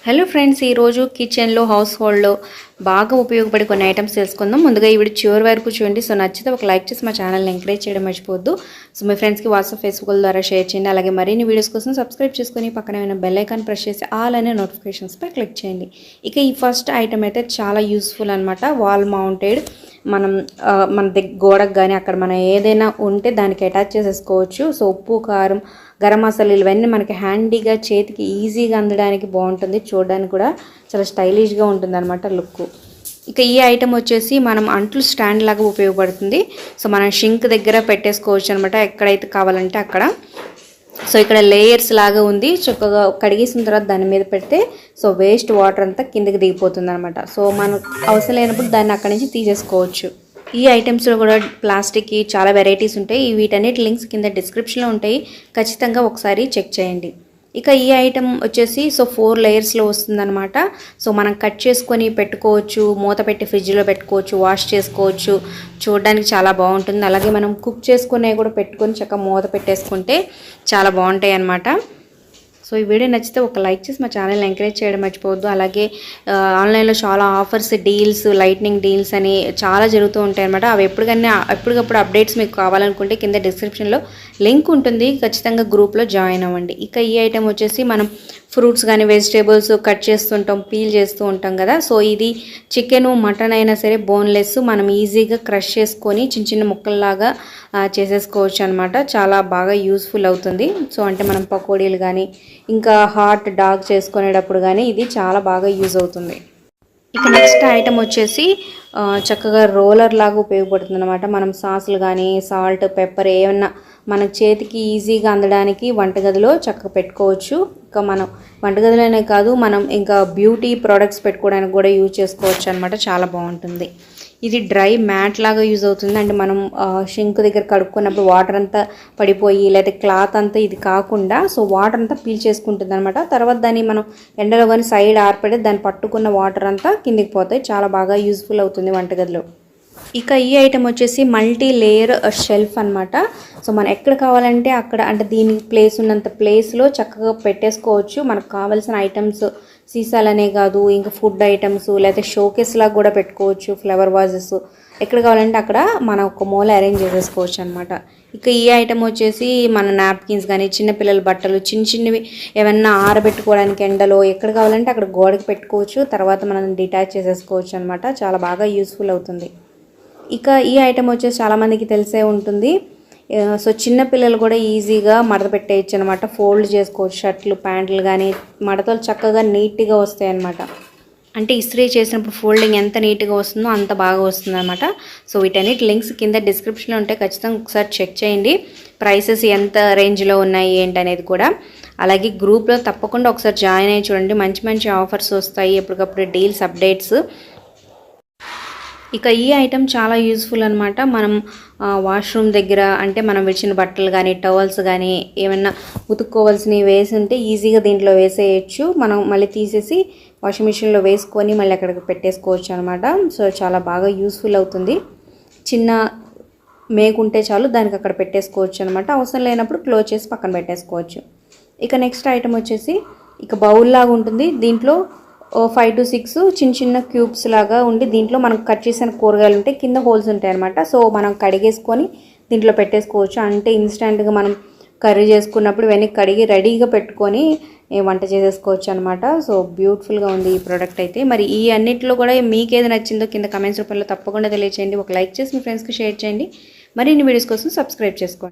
Hello friends, ఈరోజు కిచెన్లో house హోల్డ్లో బాగా ఉపయోగపడే కొన్ని ఐటమ్స్ తెలుసుకుందాం. ముందుగా ఈ వీడియో చివరి వరకు చూడండి. సో నచ్చితే ఒక లైక్ చేసి మా ఛానల్ని ఎంకరేజ్ చేయడం మర్చిపోవద్దు. సో మీ ఫ్రెండ్స్కి వాట్సాప్, ఫేస్బుక్ ద్వారా షేర్ చేయండి. అలాగే మరిన్ని వీడియోస్ కోసం సబ్స్క్రైబ్ చేసుకొని పక్కన ఉన్న బెల్ ఐకాన్ ప్రెస్ చేసి ఆల్ అనే నోటిఫికేషన్స్పై క్లిక్ చేయండి. ఇక ఈ ఫస్ట్ ఐటమ్ అయితే చాలా యూస్ఫుల్ అనమాట. వాల్ మౌంటెడ్, మనం మన గోడకు కానీ అక్కడ మనం ఏదైనా ఉంటే దానికి అటాచ్ చేసేసుకోవచ్చు. సో ఉప్పు, కారం, గరం మసాలాలు ఇవన్నీ మనకి హ్యాండీగా చేతికి ఈజీగా అందడానికి బాగుంటుంది. చూడడానికి కూడా చాలా స్టైలిష్గా ఉంటుంది అనమాట లుక్. ఇక ఈ ఐటమ్ వచ్చేసి మనం అంట్లు స్టాండ్ లాగా ఉపయోగపడుతుంది. సో మనం షింక్ దగ్గర పెట్టేసుకోవచ్చు అనమాట, ఎక్కడైతే కావాలంటే అక్కడ. సో ఇక్కడ లేయర్స్ లాగా ఉంది. చక్కగా కడిగేసిన తర్వాత దాని మీద పెడితే సో వేస్ట్ వాటర్ అంతా కిందకి దిగిపోతుంది అనమాట. సో మనకు అవసరం లేనప్పుడు దాన్ని అక్కడి నుంచి తీసేసుకోవచ్చు. ఈ ఐటమ్స్లో కూడా ప్లాస్టిక్కి చాలా వెరైటీస్ ఉంటాయి. వీటన్నిటి లింక్స్ కింద డిస్క్రిప్షన్లో ఉంటాయి, ఖచ్చితంగా ఒకసారి చెక్ చేయండి. ఇక ఈ ఐటమ్ వచ్చేసి సో 4 లేయర్స్లో వస్తుందన్నమాట. సో మనం కట్ చేసుకొని పెట్టుకోవచ్చు, మూత పెట్టి ఫ్రిడ్జ్లో పెట్టుకోవచ్చు, వాష్ చేసుకోవచ్చు. చూడడానికి చాలా బాగుంటుంది. అలాగే మనం కుక్ చేసుకునే కూడా పెట్టుకొని చక్కగా మూత పెట్టేసుకుంటే చాలా బాగుంటాయి అన్నమాట. సో ఈ వీడియో నచ్చితే ఒక లైక్ చేసి మా ఛానల్ని ఎంకరేజ్ చేయడం మర్చిపోవద్దు. అలాగే ఆన్లైన్లో చాలా ఆఫర్స్, డీల్స్, లైట్నింగ్ డీల్స్ అని చాలా జరుగుతూ ఉంటాయి అన్నమాట. అవి ఎప్పటికప్పుడు అప్డేట్స్ మీకు కావాలనుకుంటే కింద డిస్క్రిప్షన్లో లింక్ ఉంటుంది, ఖచ్చితంగా గ్రూప్లో జాయిన్ అవ్వండి. ఇక ఈ ఐటెం వచ్చేసి మనం ఫ్రూట్స్ కానీ వెజిటేబుల్స్ కట్ చేస్తుంటాం, పీల్ చేస్తూ ఉంటాం కదా. సో ఇది చికెను, మటన్ అయినా సరే బోన్లెస్ మనం ఈజీగా క్రష్ చేసుకొని చిన్న చిన్న ముక్కల్లాగా చేసేసుకోవచ్చు అనమాట. చాలా బాగా యూస్ఫుల్ అవుతుంది. సో అంటే మనం పకోడీలు కానీ ఇంకా హాట్ డాగ్ చేసుకునేటప్పుడు కానీ ఇది చాలా బాగా యూజ్ అవుతుంది. ఇక నెక్స్ట్ ఐటమ్ వచ్చేసి చక్కగా రోలర్ లాగా ఉపయోగపడుతుంది అనమాట. మనం సాసులు కానీ సాల్ట్, పెప్పర్ ఏమన్నా మన చేతికి ఈజీగా అందడానికి వంటగదిలో చక్కగా పెట్టుకోవచ్చు. ఇంకా మనం వంటగదిలోనే కాదు, మనం ఇంకా బ్యూటీ ప్రోడక్ట్స్ పెట్టుకోవడానికి కూడా యూజ్ చేసుకోవచ్చు అనమాట. చాలా బాగుంటుంది. ఇది డ్రై మ్యాట్ లాగా యూజ్ అవుతుంది. అంటే మనం షింక్ దగ్గర కడుక్కున్నప్పుడు వాటర్ అంతా పడిపోయి లేదా క్లాత్ అంతా ఇది కాకుండా సో వాటర్ అంతా పీల్ చేసుకుంటుంది అనమాట. తర్వాత దాన్ని మనం ఎండలో కానీ సైడ్ ఆరిపెడితే దాన్ని పట్టుకున్న వాటర్ అంతా కిందికి పోతాయి. చాలా బాగా యూజ్ఫుల్ అవుతుంది వంటగదిలో. ఇక ఈ ఐటెం వచ్చేసి మల్టీ లేయర్ షెల్ఫ్ అనమాట. సో మనం ఎక్కడ కావాలంటే అక్కడ, అంటే దీనికి ప్లేస్ ఉన్నంత ప్లేస్లో చక్కగా పెట్టేసుకోవచ్చు. మనకు కావాల్సిన ఐటమ్స్ సీసాలనే కాదు, ఇంకా ఫుడ్ ఐటమ్స్ లేకపోతే షోకేస్ లాగా కూడా పెట్టుకోవచ్చు. ఫ్లవర్ వాజెస్ ఎక్కడ కావాలంటే అక్కడ మనం ఒక మూల అరేంజ్ చేసేసుకోవచ్చు అనమాట. ఇక ఈ ఐటమ్ వచ్చేసి మన నాప్కిన్స్ కానీ చిన్నపిల్లల బట్టలు చిన్నవి ఏమన్నా ఆరబెట్టుకోవడానికి ఎండలో ఎక్కడ కావాలంటే అక్కడ గోడకి పెట్టుకోవచ్చు. తర్వాత మనం డిటాచ్ చేసేసుకోవచ్చు అనమాట. చాలా బాగా యూస్ఫుల్ అవుతుంది. ఇక ఈ ఐటమ్ వచ్చేసి చాలామందికి తెలిసే ఉంటుంది. సో చిన్నపిల్లలు కూడా ఈజీగా మడత పెట్టేయచ్చు అనమాట. ఫోల్డ్ చేసుకోవచ్చు. షర్ట్లు, ప్యాంట్లు కానీ మడతలు చక్కగా నీట్గా వస్తాయి అన్నమాట. అంటే ఇస్త్రీ చేసినప్పుడు ఫోల్డింగ్ ఎంత నీట్గా వస్తుందో అంత బాగా వస్తుంది అనమాట. సో వీటన్నిటి లింక్స్ కింద డిస్క్రిప్షన్లో ఉంటాయి, ఖచ్చితంగా ఒకసారి చెక్ చేయండి. ప్రైసెస్ ఎంత రేంజ్లో ఉన్నాయి ఏంటి అనేది కూడా. అలాగే గ్రూప్లో తప్పకుండా ఒకసారి జాయిన్ అయ్యి చూడండి. మంచి మంచి ఆఫర్స్ వస్తాయి, ఎప్పటికప్పుడు డీల్స్, అప్డేట్స్. ఇక ఈ ఐటెం చాలా యూజ్ఫుల్ అనమాట. మనం వాష్రూమ్ దగ్గర అంటే మనం విడిచిన బట్టలు కానీ టవల్స్ కానీ ఏమన్నా ఉతుక్కోవాల్సినవి వేసి ఉంటే ఈజీగా దీంట్లో వేసేయచ్చు. మనం మళ్ళీ తీసేసి వాషింగ్ మిషన్లో వేసుకొని మళ్ళీ అక్కడికి పెట్టేసుకోవచ్చు అనమాట. సో చాలా బాగా యూస్ఫుల్ అవుతుంది. చిన్న మేకుంటే చాలు దానికి అక్కడ పెట్టేసుకోవచ్చు అనమాట. అవసరం లేనప్పుడు క్లోజ్ చేసి పక్కన పెట్టేసుకోవచ్చు. ఇక నెక్స్ట్ ఐటెం వచ్చేసి ఇక బౌల్ లాగా ఉంటుంది. దీంట్లో 5 to 6 చిన్న క్యూబ్స్ లాగా ఉండి దీంట్లో మనం కట్ చేసిన కూరగాయలు ఉంటాయి, కింద హోల్స్ ఉంటాయి అనమాట. సో మనం కడిగేసుకొని దీంట్లో పెట్టేసుకోవచ్చు. అంటే ఇన్స్టెంట్గా మనం కర్రీ చేసుకున్నప్పుడు ఇవన్నీ కడిగి రెడీగా పెట్టుకొని వంట చేసేసుకోవచ్చు అనమాట. సో బ్యూటిఫుల్గా ఉంది ఈ ప్రోడక్ట్ అయితే. మరి ఈ అన్నింటిలో కూడా మీకు ఏది నచ్చిందో కింద కమెంట్స్ రూపంలో తప్పకుండా తెలియచేయండి. ఒక లైక్ చేసి మీ ఫ్రెండ్స్కి షేర్ చేయండి. మరిన్ని వీడియోస్ కోసం సబ్స్క్రైబ్ చేసుకోండి.